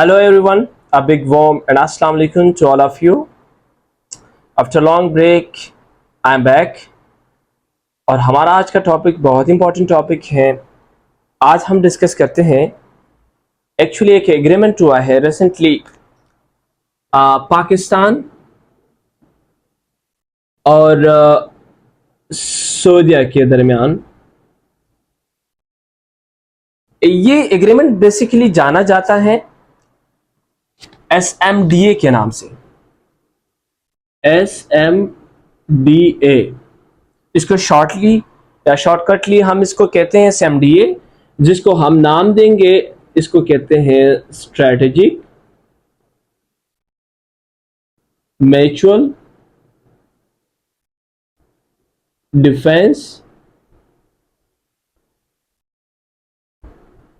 Hello everyone, a big warm and assalamu alaikum to all of you. After a long break, I'm back और हमारा आज का topic बहुत important topic है। आज हम डिस्कस करते हैं एक्चुअली एक एग्रीमेंट हुआ है रिसेंटली पाकिस्तान और सऊदीया के दरमियान। ये एग्रीमेंट बेसिकली जाना जाता है SMDA के नाम से। SMDA इसको शॉर्टली या शॉर्टकटली हम इसको कहते हैं SMDA, जिसको हम नाम देंगे, इसको कहते हैं स्ट्रेटेजिक म्यूचुअल डिफेंस,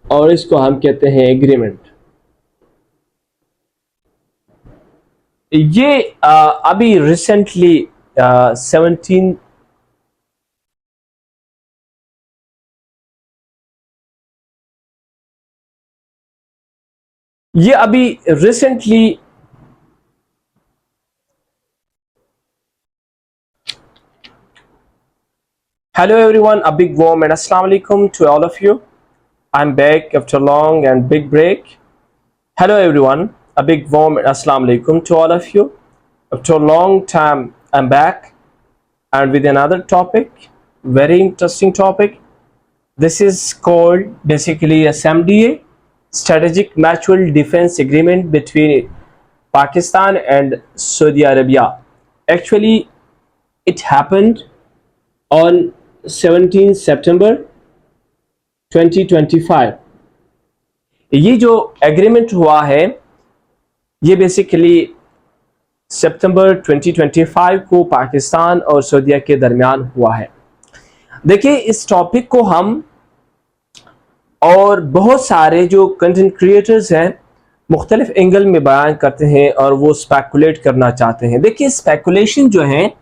और इसको हम कहते हैं एग्रीमेंट। ये अभी रिसेंटली 17 ये अभी recently Hello everyone, a big warm and assalamu alaikum to all of you. I'm back after a long and big break. Hello everyone, a big warm and assalamu alaikum to all of you. After a long time I'm back and with another topic, very interesting topic. This is called basically SMDA, Strategic Mutual Defense Agreement between Pakistan and Saudi Arabia. Actually it happened on 17 September 2025। ये जो agreement हुआ है ये basically सितंबर 2025 को पाकिस्तान और सऊदीया के दरमियान हुआ है। देखिए, इस टॉपिक को हम और बहुत सारे जो कंटेंट क्रिएटर्स हैं मुख्तलिफ एंगल में बयान करते हैं और वो स्पेकुलेट करना चाहते हैं। देखिए, स्पेकुलेशन जो है,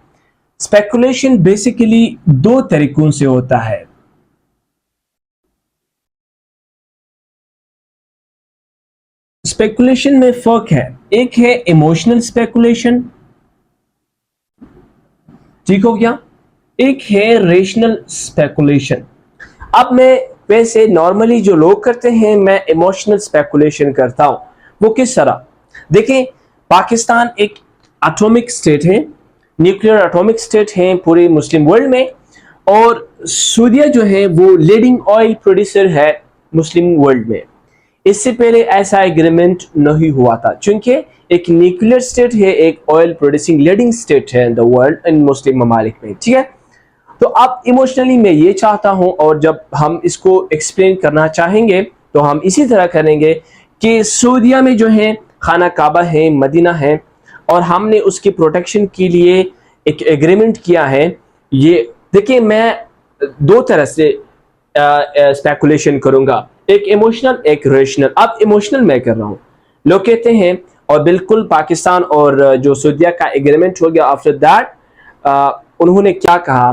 स्पेकुलेशन बेसिकली दो तरीकों से होता है। स्पेकुलेशन में फर्क है, एक है इमोशनल स्पेकुलेशन, ठीक हो गया, एक है रेशनल स्पेकुलेशन। अब मैं वैसे नॉर्मली जो लोग करते हैं, मैं इमोशनल स्पेकुलेशन करता हूं। वो किस तरह? देखिए, पाकिस्तान एक एटॉमिक स्टेट है, न्यूक्लियर एटॉमिक स्टेट है पूरे मुस्लिम वर्ल्ड में, और सऊदीया जो है वो लीडिंग ऑयल प्रोड्यूसर है मुस्लिम वर्ल्ड में। इससे पहले ऐसा एग्रीमेंट नहीं हुआ था, क्योंकि एक न्यूक्लियर स्टेट है, एक ऑयल प्रोड्यूसिंग लीडिंग स्टेट है इन द वर्ल्ड, इन मुस्लिम ममालिक में, ठीक है। तो अब इमोशनली मैं ये चाहता हूं, और जब हम इसको एक्सप्लेन करना चाहेंगे तो हम इसी तरह करेंगे कि सऊदीया में जो है खाना काबा है, मदीना है, और हमने उसकी प्रोटेक्शन के लिए एक एग्रीमेंट किया है। ये देखिए, मैं दो तरह से स्पेकुलेशन करूंगा, एक इमोशनल, एक रेशनल। अब इमोशनल मैं कर रहा हूं। लोग कहते हैं, और बिल्कुल पाकिस्तान और जो सऊदीया का एग्रीमेंट हो गया, आफ्टर दैट उन्होंने क्या कहा,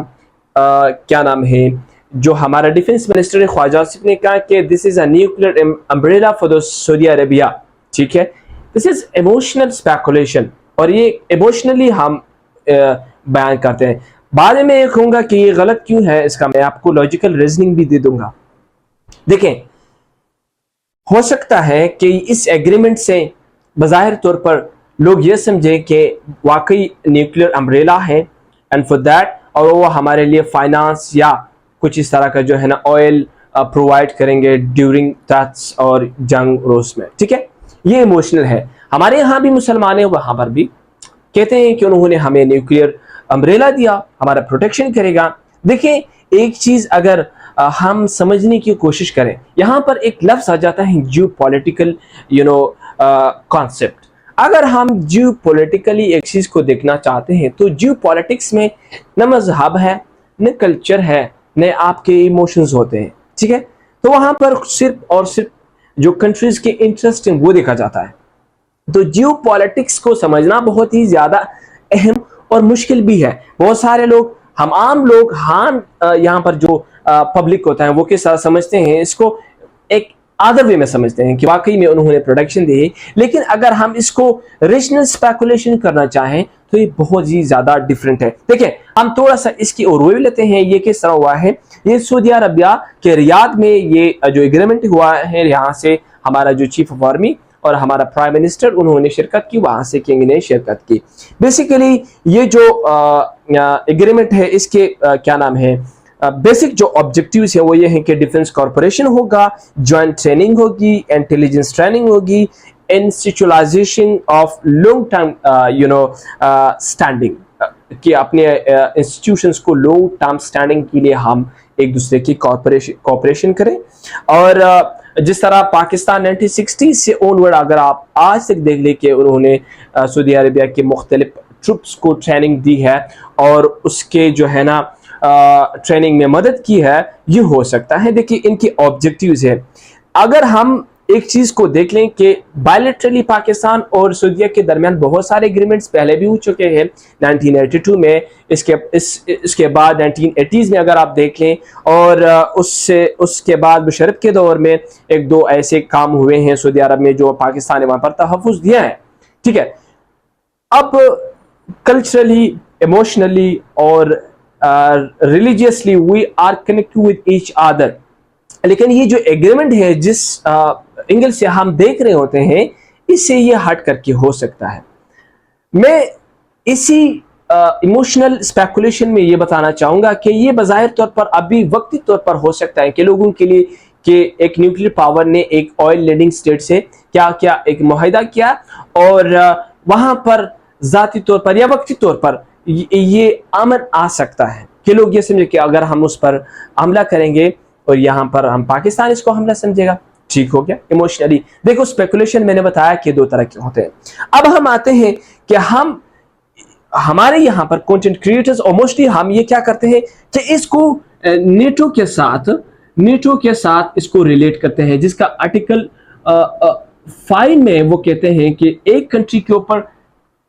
क्या नाम है, जो हमारा डिफेंस मिनिस्टर है ख्वाजा आसिफ ने कहा कि this is a nuclear umbrella for the Saudi Arabia, ठीक है। दिस इज इमोशनल स्पेकुलेशन, और ये इमोशनली हम बयान करते हैं। बाद में ये कहूंगा कि ये गलत क्यों है, इसका मैं आपको लॉजिकल रीजनिंग भी दे दूंगा। देखें, हो सकता है कि इस एग्रीमेंट से बज़ाहिर तौर पर लोग ये समझे कि वाकई न्यूक्लियर अम्ब्रेला है, एंड फॉर दैट, और वो हमारे लिए फाइनेंस या कुछ इस तरह का जो है ना ऑयल प्रोवाइड करेंगे ड्यूरिंग थ्रेट्स और जंग रोज में, ठीक है। ये इमोशनल है। हमारे यहाँ भी मुसलमान हैं, वहां पर भी कहते हैं कि उन्होंने हमें न्यूक्लियर अम्ब्रेला दिया, हमारा प्रोटेक्शन करेगा। देखिए, एक चीज अगर हम समझने की कोशिश करें, यहां पर एक लफ्ज आ जाता है जियो पॉलिटिकल कॉन्सेप्ट। अगर हम जियो पॉलिटिकली एक चीज को देखना चाहते हैं तो जियो पॉलिटिक्स में न मजहब है, न कल्चर है, न आपके इमोशंस होते हैं, ठीक है। तो वहां पर सिर्फ और सिर्फ जो कंट्रीज के इंटरेस्ट हैं वो देखा जाता है। तो जियो पॉलिटिक्स को समझना बहुत ही ज्यादा अहम और मुश्किल भी है। बहुत सारे लोग, हम आम लोग, हाँ, यहाँ पर जो पब्लिक होता है वो किस तरह समझते हैं इसको, एक अदर वे में समझते हैं कि वाकई में उन्होंने प्रोडक्शन दी। लेकिन अगर हम इसको रीजनल स्पेकुलेशन करना चाहें तो ये बहुत ही ज्यादा डिफरेंट है। देखिए हम थोड़ा सा इसकी ओवरव्यू लेते हैं, ये किस तरह हुआ है। ये सऊदी अरबिया के रियाद में ये जो एग्रीमेंट हुआ है, यहाँ से हमारा जो चीफ ऑफ आर्मी और हमारा प्राइम मिनिस्टर उन्होंने शिरकत की, वहां से किंग ने शिरकत की। बेसिकली ये जो एग्रीमेंट है इसके क्या नाम है, बेसिक जो ऑब्जेक्टिव्स है वो ये है कि डिफेंस कॉर्पोरेशन होगा, जॉइंट ट्रेनिंग होगी, इंटेलिजेंस ट्रेनिंग होगी, इंस्टीट्यूलाइजेशन ऑफ लॉन्ग टर्म स्टैंडिंग, कि अपने इंस्टीट्यूशंस को लॉन्ग टर्म स्टैंडिंग के लिए हम एक दूसरे की कॉर्पोरेशन करें। और जिस तरह पाकिस्तान 1960 से ऑनवर्ड अगर आप आज तक देख ले कि उन्होंने सऊदी अरबिया के मुख्तलिफ ट्रुप्स को ट्रेनिंग दी है और उसके जो है ना ट्रेनिंग में मदद की है, ये हो सकता है। देखिए इनकी ऑब्जेक्टिव्स है। अगर हम एक चीज को देख लें कि बायलैटरली पाकिस्तान और सऊदीया के दरमियान बहुत सारे एग्रीमेंट्स पहले भी हो चुके हैं 1982 में, इसके बाद 1980s में अगर आप देख लें, और उसके बाद मुशर्रफ के दौर में एक दो ऐसे काम हुए हैं सऊदी अरब में जो पाकिस्तान ने वहां पर तहफ़्फ़ुज़ दिया है। ठीक है, अब कल्चरली, इमोशनली और religiously we are connected with each other. लेकिन ये जो एग्रीमेंट है जिस एंगल से हम देख रहे होते हैं, इससे ये हट करके हो सकता है। मैं इसी इमोशनल स्पेकुलेशन में ये बताना चाहूंगा कि ये बज़ाहिर तौर पर अभी वक्ती तौर पर हो सकता है कि लोगों के लिए कि एक न्यूक्लियर पावर ने एक ऑयल लीडिंग स्टेट से क्या क्या एक मुआहिदा किया, और वहां पर जाती तौर पर या वक्ती तौर पर ये अमन आ सकता है कि लोग ये समझे कि अगर हम उस पर हमला करेंगे और यहाँ पर हम पाकिस्तान इसको हमला समझेगा, ठीक हो गया इमोशनली। देखो स्पेकुलेशन मैंने बताया कि दो तरह के होते हैं। अब हम आते हैं कि हम हमारे यहाँ पर कंटेंट क्रिएटर्स और मोस्टली हम ये क्या करते हैं कि इसको नेटो के साथ इसको रिलेट करते हैं, जिसका आर्टिकल 5 में वो कहते हैं कि एक कंट्री के ऊपर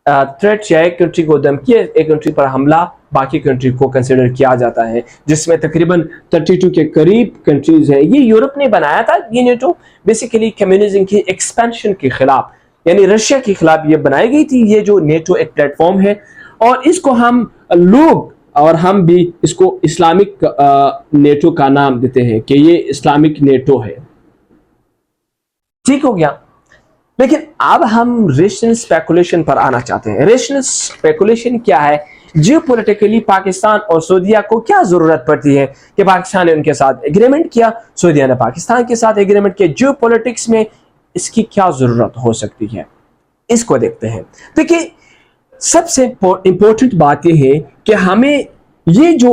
थ्रेट या एक कंट्री को धमकी, एक कंट्री पर हमला बाकी कंट्री को कंसिडर किया जाता है, जिसमें तकरीबन 32 के करीब कंट्रीज हैं। ये यूरोप ने बनाया था ये नेटो, बेसिकली कम्युनिज्म की एक्सपेंशन के खिलाफ, यानी रशिया के खिलाफ ये बनाई गई थी। ये जो नेटो एक प्लेटफॉर्म है और इसको हम लोग और हम भी इसको इस्लामिक नेटो का नाम देते हैं कि ये इस्लामिक नेटो है। ठीक हो गया। लेकिन अब हम रेशनल स्पेकुलेशन पर आना चाहते हैं। रेशनल स्पेकुलेशन क्या है? जियोपॉलिटिकली पाकिस्तान और सऊदीया को क्या जरूरत पड़ती है कि पाकिस्तान ने उनके साथ एग्रीमेंट किया, सऊदीया ने पाकिस्तान के साथ एग्रीमेंट किया, जियोपॉलिटिक्स में इसकी क्या जरूरत हो सकती है, इसको देखते हैं। देखिए सबसे इंपॉर्टेंट बात यह है कि हमें ये जो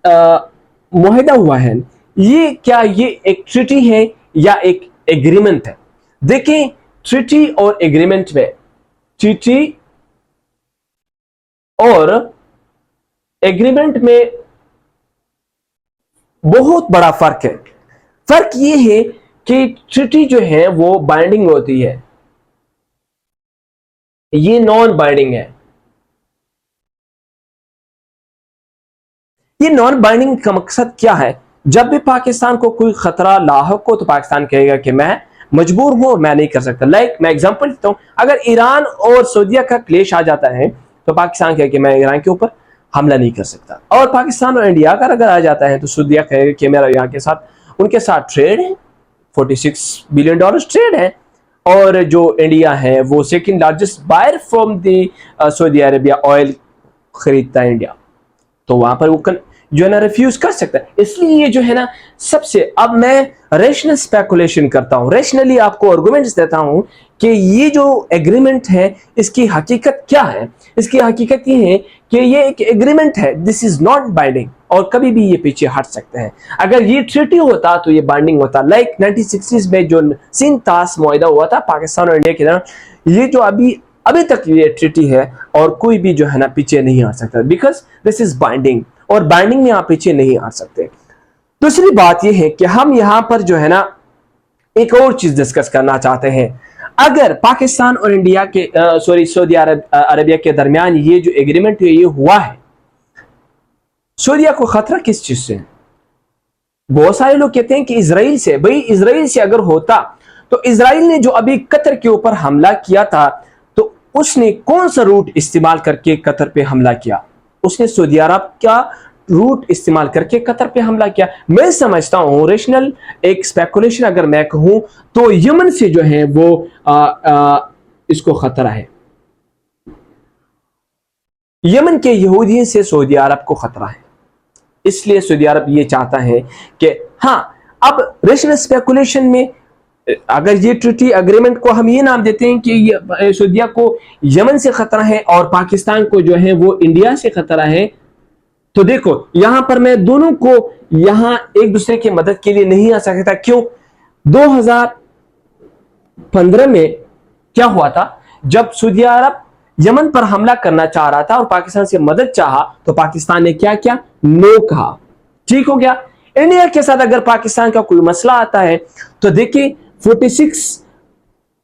मुआहिदा हुआ है, ये क्या ये एक ट्रीटी है या एक एग्रीमेंट है? देखिए ट्रीटी और एग्रीमेंट में, ट्रीटी और एग्रीमेंट में बहुत बड़ा फर्क है। फर्क ये है कि ट्रीटी जो है वो बाइंडिंग होती है, ये नॉन बाइंडिंग है। ये नॉन बाइंडिंग का मकसद क्या है? जब भी पाकिस्तान को कोई खतरा लाहक हो तो पाकिस्तान कहेगा कि मैं मजबूर हूं, मैं नहीं कर सकता। मैं एग्जांपल देता हूं, अगर ईरान और सऊदीया का क्लेश आ जाता है तो पाकिस्तान कहेगा कि मैं ईरान के ऊपर हमला नहीं कर सकता, और पाकिस्तान और इंडिया का अगर आ जाता है तो सऊदीया कहेगा कि मेरा यहाँ के साथ उनके साथ ट्रेड है, $46 बिलियन ट्रेड है, और जो इंडिया है वो second largest buyer from the Saudi Arabia, oil खरीदता है इंडिया, तो वहां पर वो जो है ना रिफ्यूज कर सकता है। इसलिए ये जो है ना सबसे, अब मैं रेशनल स्पेकुलेशन करता हूं, रेशनली आपको आर्गुमेंट्स देता हूं कि ये जो एग्रीमेंट है इसकी हकीकत क्या है। इसकी हकीकत ये है कि ये एक एग्रीमेंट है, दिस इज नॉट बाइंडिंग, और कभी भी ये पीछे हट सकते हैं। अगर ये ट्रीटी होता तो ये बाइंडिंग होता। 1960s में जो सिंध तास मुआहिदा हुआ था पाकिस्तान और इंडिया के दरमियान, ये जो अभी तक ये ट्रीटी है और कोई भी जो है ना पीछे नहीं आ सकता, बिकॉज दिस इज बाइंडिंग, और बाइंडिंग में आप पीछे नहीं आ सकते। दूसरी बात यह है कि हम यहां पर जो है ना एक और चीज डिस्कस करना चाहते हैं। अगर पाकिस्तान और इंडिया के सऊदी अरबिया के दरमियान ये जो एग्रीमेंट ये हुआ है, सऊदीया को खतरा किस चीज से है? बहुत सारे लोग कहते हैं कि इजराइल से, भाई इजराइल से अगर होता तो इजराइल ने जो अभी कतर के ऊपर हमला किया था, तो उसने कौन सा रूट इस्तेमाल करके कतर पे हमला किया? उसने सऊदी अरब का रूट इस्तेमाल करके कतर पे हमला किया। मैं समझता हूं रेशनल एक स्पेकुलेशन अगर मैं कहूं तो यमन से जो है वो इसको खतरा है, यमन के यहूदियों से सऊदी अरब को खतरा है। इसलिए सऊदी अरब ये चाहता है कि हाँ, अब रेशनल स्पेकुलेशन में अगर ये ट्रीटी अग्रीमेंट को हम ये नाम देते हैं कि सऊदीया को यमन से खतरा है और पाकिस्तान को जो है वो इंडिया से खतरा है, तो देखो यहां पर मैं दोनों को यहां एक दूसरे की मदद के लिए नहीं आ सकता। क्यों? 2015 में क्या हुआ था, जब सऊदी अरब यमन पर हमला करना चाह रहा था और पाकिस्तान से मदद चाहा, तो पाकिस्तान ने क्या किया? नो कहा। ठीक हो गया। इंडिया के साथ अगर पाकिस्तान का कोई मसला आता है तो देखिए 46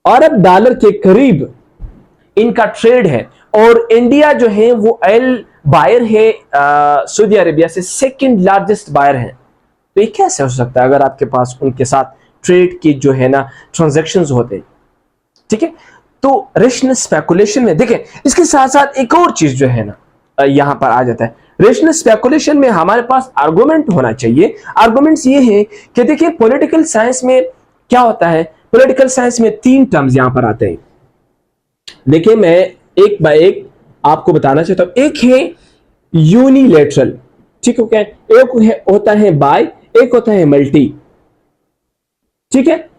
अरब डॉलर के करीब इनका ट्रेड है और इंडिया जो है वो ऑयल बायर है, सऊदी अरेबिया से सेकंड लार्जेस्ट बायर है। तो ये कैसे हो सकता है अगर आपके पास उनके साथ ट्रेड की जो है ना ट्रांजैक्शंस होते हैं? ठीक है, तो रेशनल स्पेकुलेशन में देखें, इसके साथ साथ एक और चीज जो है ना यहां पर आ जाता है। रेशनल स्पेकुलेशन में हमारे पास आर्गुमेंट होना चाहिए। आर्गुमेंट्स ये है कि देखिए पॉलिटिकल साइंस में क्या होता है, पॉलिटिकल साइंस में 3 टर्म्स यहां पर आते हैं। देखिए मैं एक बाय एक आपको बताना चाहता हूं। एक है यूनिलेटरल, ठीक है, एक होता है बाय, एक होता है मल्टी। ठीक है,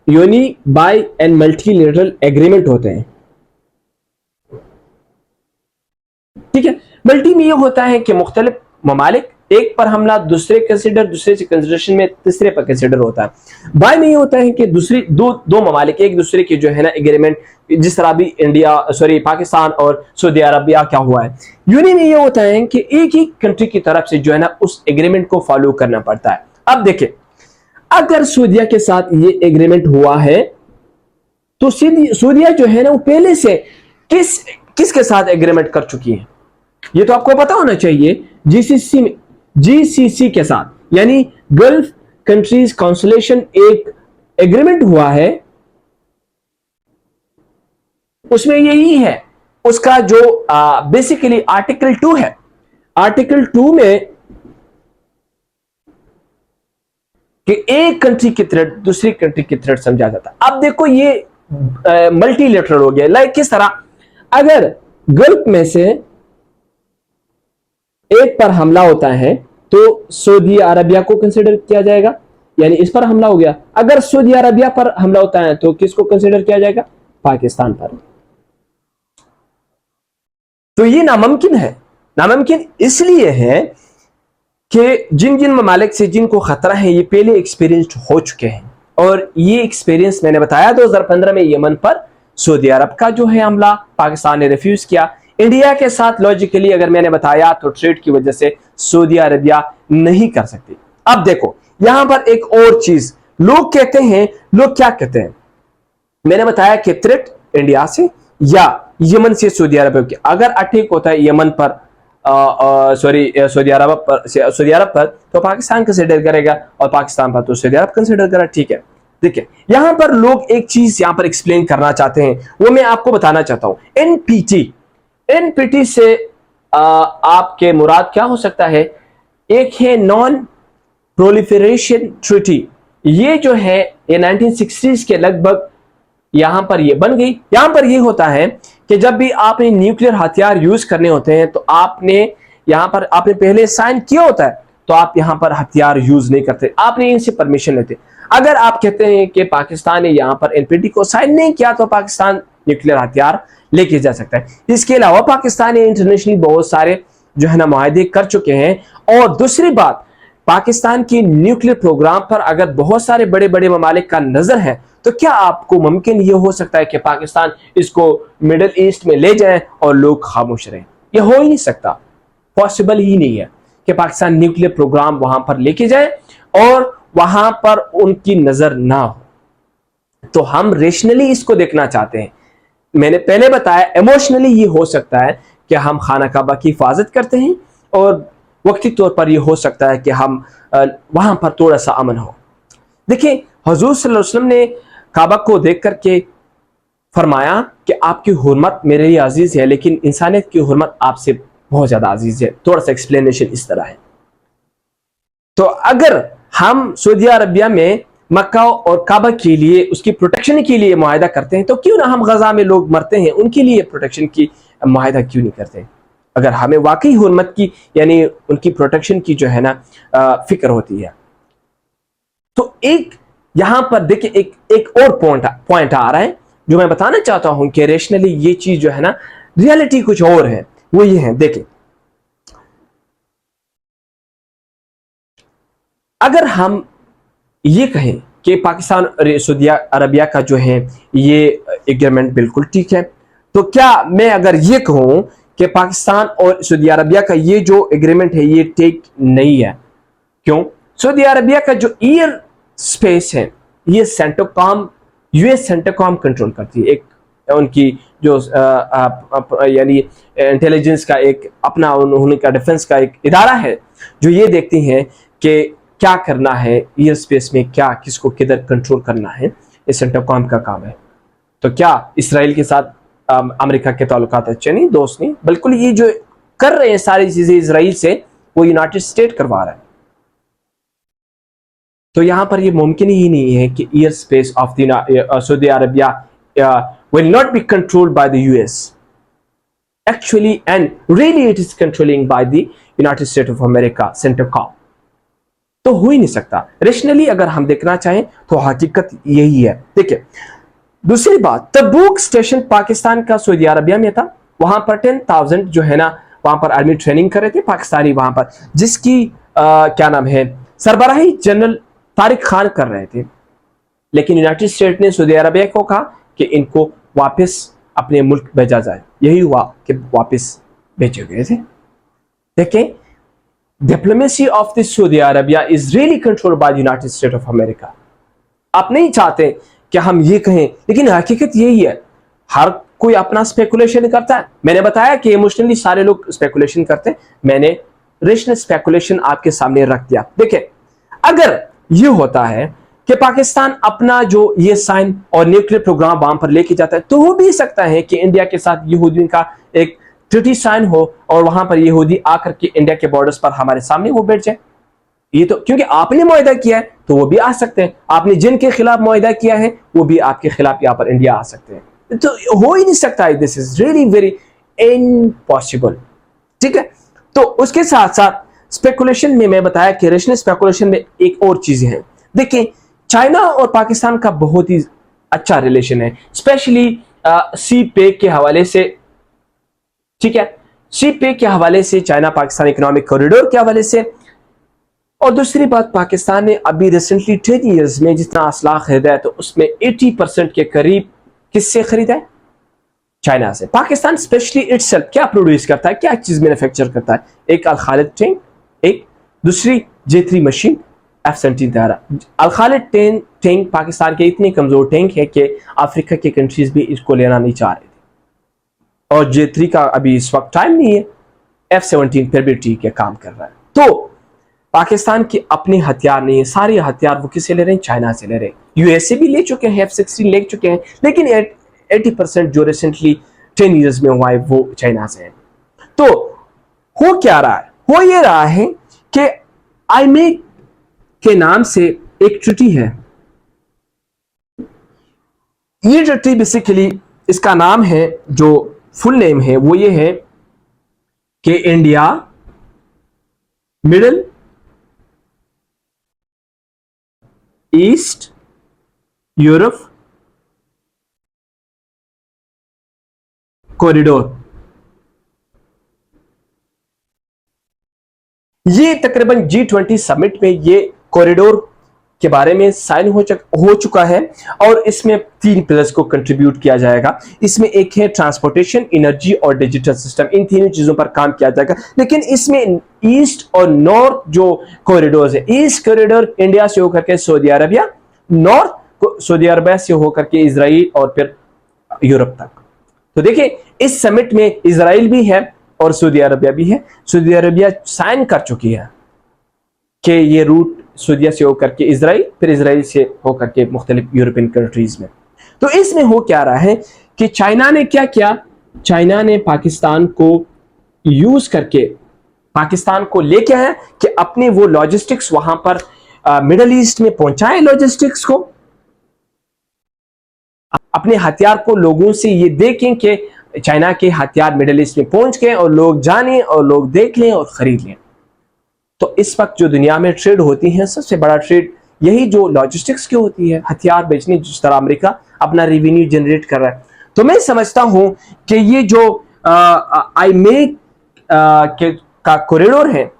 uni, bi and multilateral agreement होते हैं। ठीक है, मल्टी में यह होता है कि मुख्तलिफ ममालिक एक पर हमला दूसरे कंसिडर, दूसरे से कंसिडरेशन में तीसरे पर कंसिडर होता है। बाय में ये होता है कि दूसरी दो ममालिक एक दूसरे की जो है ना एग्रीमेंट, जिस तरह भी इंडिया सॉरी पाकिस्तान और सऊदी अरबिया क्या हुआ है। यूनि में ये होता है कि एक ही कंट्री की तरफ से जो है ना उस एग्रीमेंट को फॉलो करना पड़ता है। अब देखिए अगर सऊदिया के साथ ये एग्रीमेंट हुआ है तो सऊदिया जो है ना वो पहले से किसके साथ एग्रीमेंट कर चुकी है, ये तो आपको पता होना चाहिए। जीसीसी के साथ, यानी गल्फ कंट्रीज काउंसिलेशन एक एग्रीमेंट हुआ है, उसमें यही है उसका जो बेसिकली आर्टिकल 2 है। आर्टिकल 2 में कि एक कंट्री की थ्रेट दूसरी कंट्री की थ्रेट समझा जाता है। अब देखो ये मल्टीलेटरल हो गया। लाइक किस तरह, अगर गल्फ में से एक पर हमला होता है तो सऊदी अरबिया को कंसीडर किया जाएगा, यानी इस पर हमला हो गया। अगर सऊदी अरबिया पर हमला होता है तो किसको कंसीडर किया जाएगा? पाकिस्तान पर। तो ये नामुमकिन है। नामुमकिन इसलिए है कि जिन जिन ममालिक से जिनको खतरा है ये पहले एक्सपीरियंस्ड हो चुके हैं, और ये एक्सपीरियंस मैंने बताया 2015 में यमन पर सऊदी अरब का जो है हमला पाकिस्तान ने रिफ्यूज किया। इंडिया के साथ लॉजिकली अगर मैंने बताया तो ट्रेड की वजह से सऊदी अरबिया नहीं कर सकती। अब देखो यहां पर एक और चीज लोग कहते हैं, लोग क्या कहते हैं, मैंने बताया कि थ्रेट इंडिया से या यमन से सऊदी अरब की, अगर अटैक होता है यमन पर सॉरी सऊदी अरब पर तो पाकिस्तान कंसिडर करेगा और पाकिस्तान पर तो सऊदी अरब कंसिडर करेगा। ठीक है, देखिए यहां पर लोग एक चीज यहां पर एक्सप्लेन करना चाहते हैं, वो मैं आपको बताना चाहता हूं। एनपीटी से आपके मुराद क्या हो सकता है? एक है नॉन प्रोलिफरेशन ट्रीटी। ये जो है ये 1960s के लगभग यहां पर ये बन गई। यहां पर ये होता है कि जब भी आपने न्यूक्लियर हथियार यूज करने होते हैं तो आपने यहां पर आपने पहले साइन किया होता है, तो आप यहां पर हथियार यूज नहीं करते, आपने इनसे परमिशन लेते। अगर आप कहते हैं कि पाकिस्तान ने यहां पर एनपीटी को साइन नहीं किया तो पाकिस्तान न्यूक्लियर हथियार लेके जा सकता है। इसके अलावा पाकिस्तान ने इंटरनेशनली बहुत सारे जो है ना मुआहदे कर चुके हैं। और दूसरी बात, पाकिस्तान की न्यूक्लियर प्रोग्राम पर अगर बहुत सारे बड़े बड़े ममालिक का नजर है तो क्या आपको मुमकिन यह हो सकता है कि पाकिस्तान इसको मिडिल ईस्ट में ले जाए और लोग खामोश रहें? यह हो ही नहीं सकता, पॉसिबल ही नहीं है कि पाकिस्तान न्यूक्लियर प्रोग्राम वहां पर लेके जाए और वहां पर उनकी नजर ना हो। तो हम रेशनली इसको देखना चाहते हैं। मैंने पहले बताया इमोशनली ये हो सकता है कि हम खाना काबा की हिफाजत करते हैं और वक्ती तौर पर ये हो सकता है कि हम वहां पर थोड़ा सा अमन हो। देखिए हुजूर सल्लल्लाहु अलैहि वसल्लम ने काबा को देख करके फरमाया कि आपकी हुर्मत मेरे लिए अजीज है, लेकिन इंसानियत की हुर्मत आपसे बहुत ज्यादा अजीज है। थोड़ा सा एक्सप्लेनेशन इस तरह है। तो अगर हम सऊदी अरबिया में मक्का और काबा के लिए उसकी प्रोटेक्शन के लिए मुआहदा करते हैं, तो क्यों ना हम गजा में लोग मरते हैं उनके लिए प्रोटेक्शन की मुआहदा क्यों नहीं करते? अगर हमें वाकई हुर्मत की यानी उनकी प्रोटेक्शन की जो है ना फिक्र होती है। तो एक यहां पर देखिए एक और पॉइंट आ रहा है जो मैं बताना चाहता हूं कि रेशनली ये चीज जो है ना, रियलिटी कुछ और है। वो ये है, देखिए अगर हम ये कहें कि पाकिस्तान और सऊदी अरबिया का जो है ये एग्रीमेंट बिल्कुल ठीक है, तो क्या मैं अगर ये कहूं कि पाकिस्तान और सऊदी अरबिया का ये जो एग्रीमेंट है ये ठीक नहीं है? क्यों? सऊदी अरबिया का जो एयर स्पेस है ये सेंटरकॉम, यूएस सेंटरकॉम कंट्रोल करती है। एक उनकी जो यानी इंटेलिजेंस का एक अपना उन्होंने का डिफेंस का एक इदारा है जो ये देखती हैं कि क्या करना है एयर स्पेस में, क्या किसको किधर कंट्रोल करना है, ये सेंटरकॉम का काम है। तो क्या इसराइल के साथ अमेरिका के ताल्लुकात अच्छे नहीं, दोस्त नहीं, बिल्कुल ये जो कर रहे हैं सारी चीजें इसराइल से वो यूनाइटेड स्टेट करवा रहा है। तो यहां पर ये मुमकिन ही नहीं है कि air space of the Saudi Arabia will not be controlled by the US actually, and really it is controlling by the United States of America CENTCOM। तो हो ही नहीं सकता। रेशनली अगर हम देखना चाहें तो हकीकत यही है। देखिए दूसरी बात, तबूक स्टेशन पाकिस्तान का सऊदी अरबिया में था, वहां पर 10,000 जो है ना वहां पर आर्मी ट्रेनिंग कर रहे थे पाकिस्तानी वहां पर, जिसकी क्या नाम है सरबराही जनरल तारिक खान कर रहे थे। लेकिन यूनाइटेड स्टेट ने सऊदी अरबिया को कहा कि इनको वापस अपने मुल्क भेजा जाए। यही हुआ कि वापस भेजे गए थे। देखें diplomacy of the Saudi Arabia is really controlled by United state of America. आप नहीं चाहते कि हम ये कहें, लेकिन हकीकत यही है। हर कोई अपना स्पेकुलेशन करता है। मैंने बताया कि इमोशनली सारे लोग स्पेकुलेशन करते हैं, मैंने रेशनल स्पेकुलेशन आपके सामने रख दिया। देखिए अगर ये होता है कि पाकिस्तान अपना जो ये साइन और न्यूक्लियर प्रोग्राम वहां पर लेके जाता है, तो हो भी सकता है कि इंडिया के साथ यहूदियों का एक ट्रीटी साइन हो और वहां पर यहूदी आकर के इंडिया के बॉर्डर्स पर हमारे सामने वो बैठ जाए। ये तो क्योंकि आपने मुआहदा किया है तो वो भी आ सकते हैं। आपने जिनके खिलाफ मुआहदा किया है वो भी आपके खिलाफ यहाँ पर इंडिया आ सकते हैं। तो हो ही नहीं सकता। This is really very impossible. ठीक है, तो उसके साथ साथ स्पेकुलेशन में मैं बताया कि रेशनल स्पेकुलेशन में एक और चीजें हैं। देखिए चाइना और पाकिस्तान का बहुत ही अच्छा रिलेशन है, स्पेशली सी पे के हवाले से। ठीक है, सी पे के हवाले से, चाइना पाकिस्तान इकोनॉमिक कॉरिडोर के हवाले से। और दूसरी बात, पाकिस्तान ने अभी रिसेंटली 10 ईयर्स में जितना असलाह खरीदा है तो उसमें 80% के करीब किससे खरीदा है? चाइना से। पाकिस्तान स्पेशली इटसेल्फ क्या प्रोड्यूस करता है, क्या चीज मैन्युफैक्चर करता है? एक अल खालिद टैंक, एक दूसरी J3 मशीन, F-17 तैयारा। अल खालिद टैंक पाकिस्तान के इतने कमजोर टैंक है कि अफ्रीका के कंट्रीज भी इसको लेना नहीं चाह रहे थे। और J3 का अभी इस वक्त टाइम नहीं है, F-17 फिर भी ठीक है काम कर रहा है। तो पाकिस्तान की अपनी हथियार नहीं है, सारे हथियार वो किससे ले रहे हैं? चाइना से ले रहे हैं। यूएसए भी ले चुके हैं, F-16 ले चुके हैं, लेकिन 80% जो रिसेंटली 10 ईयर्स में हुआ है वो चाइना से है। तो हो क्या रहा है? हो ये रहा है कि आईमेक के नाम से एक ट्रीटी है। ये ट्रीटी बेसिकली इसका नाम है, जो फुल नेम है वो ये है कि India, middle east, Europe corridor. ये तकरीबन G20 समिट में ये कॉरिडोर के बारे में साइन हो चुका है और इसमें 3 पिलर्स को कंट्रीब्यूट किया जाएगा। इसमें एक है ट्रांसपोर्टेशन, एनर्जी और डिजिटल सिस्टम। इन तीनों चीजों पर काम किया जाएगा। लेकिन इसमें ईस्ट और नॉर्थ जो कॉरिडोर है, ईस्ट कॉरिडोर इंडिया से होकर के Saudi Arabia, north Saudi Arabia से होकर के इजराइल और फिर यूरोप तक। तो देखिए इस समिट में इजराइल भी है और सऊदी अरबिया भी है। सऊदी अरबिया साइन कर चुकी है कि ये रूट सऊदीया से होकर के इसराइल, फिर इसराइल से होकर के मुख्तलिफ यूरोपियन कंट्रीज में। तो इसमें हो क्या रहा है कि चाइना ने क्या किया, चाइना ने पाकिस्तान को यूज करके पाकिस्तान को लेके आया कि अपने वो लॉजिस्टिक्स वहां पर मिडल ईस्ट में पहुंचाए, लॉजिस्टिक्स को, अपने हथियार को लोगों से ये देखें कि चाइना के हथियार मिडल ईस्ट में पहुंच गए और लोग जाने और लोग देख लें और खरीद लें। तो इस वक्त जो दुनिया में ट्रेड होती है, सबसे बड़ा ट्रेड यही जो लॉजिस्टिक्स की होती है, हथियार बेचने, जिस तरह अमेरिका अपना रेवेन्यू जनरेट कर रहा है। तो मैं समझता हूं कि ये जो आई मेक का कॉरिडोर है,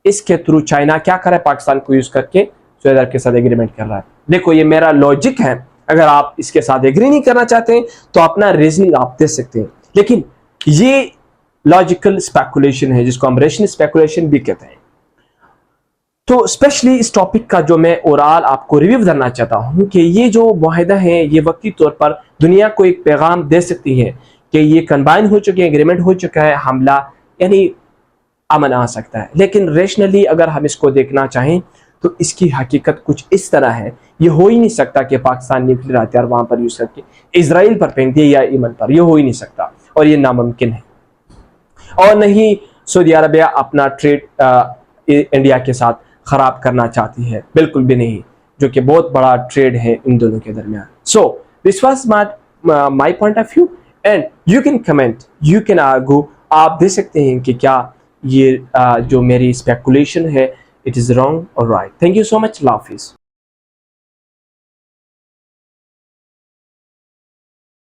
इसके थ्रू चाइना क्या कर रहा है, पाकिस्तान को यूज करके सऊदी अरब के साथ एग्रीमेंट कर रहा है। देखो ये मेरा लॉजिक है, अगर आप इसके साथ एग्री नहीं करना चाहते हैं तो अपना रीजनिंग आप दे सकते हैं, लेकिन ये लॉजिकल स्पेकुलेशन है जिसको हम रेशनल स्पेकुलेशन भी कहते हैं। तो स्पेशली इस टॉपिक का जो मैं ओवरऑल आपको रिव्यू करना चाहता हूं कि ये जो मुआहिदा है ये वक्ती तौर पर दुनिया को एक पैगाम दे सकती है कि ये कंबाइन हो चुके हैं, एग्रीमेंट हो चुका है, हमला यानी अमन आ सकता है। लेकिन रेशनली अगर हम इसको देखना चाहें तो इसकी हकीकत कुछ इस तरह है, ये हो ही नहीं सकता कि पाकिस्तान न्यूक्लियर हथियार वहां पर यूज करके इसराइल पर फेंक दिए या यमन पर, ये हो ही नहीं सकता और ये नामुमकिन है। और नहीं सऊदी अरबिया अपना ट्रेड इंडिया के साथ खराब करना चाहती है, बिल्कुल भी नहीं, जो कि बहुत बड़ा ट्रेड है इन दोनों के दरमियान। So this was my point of view and you can comment, you can argue, आप दे सकते हैं कि क्या ये जो मेरी स्पेकुलेशन है इट इज रॉन्ग और right. Thank you so much, अल्लाह हाफिज़।